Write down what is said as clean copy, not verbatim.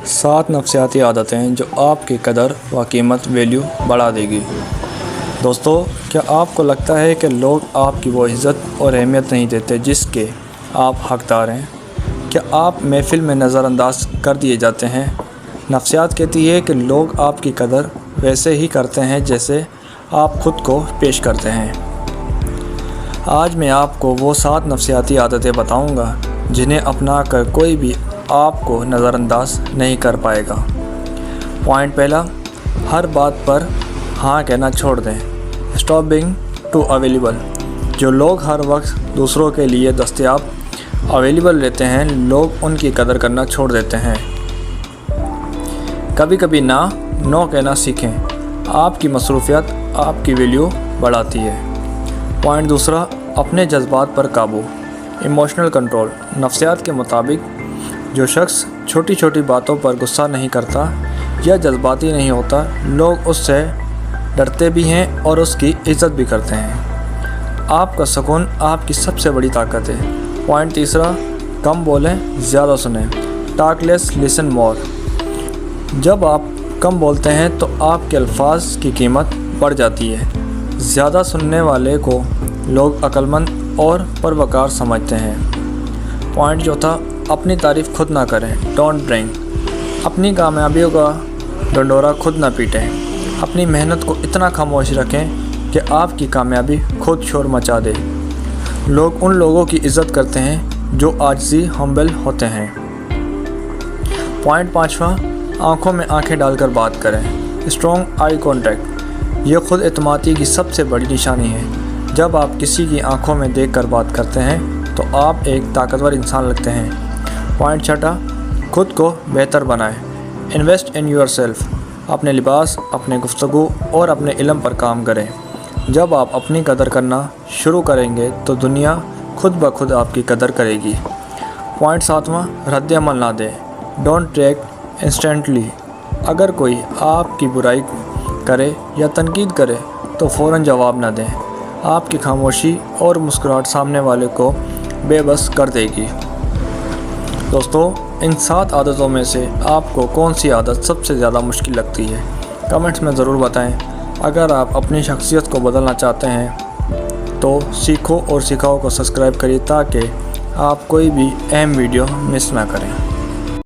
7 نفسیاتی عادتیں جو آپ کی قدر و قیمت ویلیو بڑھا دے گی۔ دوستو، کیا آپ کو لگتا ہے کہ لوگ آپ کی وہ عزت اور اہمیت نہیں دیتے جس کے آپ حقدار ہیں؟ کیا آپ محفل میں نظر انداز کر دیے جاتے ہیں؟ نفسیات کہتی ہے کہ لوگ آپ کی قدر ویسے ہی کرتے ہیں جیسے آپ خود کو پیش کرتے ہیں۔ آج میں آپ کو وہ 7 نفسیاتی عادتیں بتاؤں گا جنہیں اپنا کر کوئی بھی آپ کو نظر انداز نہیں کر پائے گا۔ پوائنٹ پہلا، ہر بات پر ہاں کہنا چھوڑ دیں۔ Stop being to available. جو لوگ ہر وقت دوسروں کے لیے دستیاب اویلیبل رہتے ہیں، لوگ ان کی قدر کرنا چھوڑ دیتے ہیں۔ کبھی کبھی نو کہنا سیکھیں۔ آپ کی مصروفیت آپ کی ویلیو بڑھاتی ہے۔ پوائنٹ دوسرا، اپنے جذبات پر قابو۔ Emotional control. نفسیات کے مطابق جو شخص چھوٹی چھوٹی باتوں پر غصہ نہیں کرتا یا جذباتی نہیں ہوتا، لوگ اس سے ڈرتے بھی ہیں اور اس کی عزت بھی کرتے ہیں۔ آپ کا سکون آپ کی سب سے بڑی طاقت ہے۔ پوائنٹ تیسرا، کم بولیں، زیادہ سنیں۔ ٹاک لیس، لسن مور۔ جب آپ کم بولتے ہیں تو آپ کے الفاظ کی قیمت بڑھ جاتی ہے۔ زیادہ سننے والے کو لوگ عقل مند اور پروقار سمجھتے ہیں۔ پوائنٹ چوتھا، اپنی تعریف خود نہ کریں۔ ڈونٹ برینگ۔ اپنی کامیابیوں کا ڈنڈورا خود نہ پیٹیں۔ اپنی محنت کو اتنا خاموش رکھیں کہ آپ کی کامیابی خود شور مچا دے۔ لوگ ان لوگوں کی عزت کرتے ہیں جو عاجزی ہمبل ہوتے ہیں۔ پوائنٹ پانچواں، آنکھوں میں آنکھیں ڈال کر بات کریں۔ Strong eye contact. یہ خود اعتمادی کی سب سے بڑی نشانی ہے۔ جب آپ کسی کی آنکھوں میں دیکھ کر بات کرتے ہیں تو آپ ایک طاقتور انسان لگتے ہیں۔ پوائنٹ چھٹا، خود کو بہتر بنائیں۔ Invest in your self. اپنے لباس، اپنے گفتگو اور اپنے علم پر کام کریں۔ جب آپ اپنی قدر کرنا شروع کریں گے تو دنیا خود بخود آپ کی قدر کرے گی۔ پوائنٹ ساتواں، رد عمل نہ دیں۔ Don't react instantly. اگر کوئی آپ کی برائی کرے یا تنقید کرے تو فوراً جواب نہ دیں۔ آپ کی خاموشی اور مسکراہٹ سامنے والے کو بے بس کر دے گی۔ دوستو، ان 7 عادتوں میں سے آپ کو کون سی عادت سب سے زیادہ مشکل لگتی ہے؟ کمنٹس میں ضرور بتائیں۔ اگر آپ اپنی شخصیت کو بدلنا چاہتے ہیں تو سیکھو اور سکھاؤ کو سبسکرائب کریے تاکہ آپ کوئی بھی اہم ویڈیو مس نہ کریں۔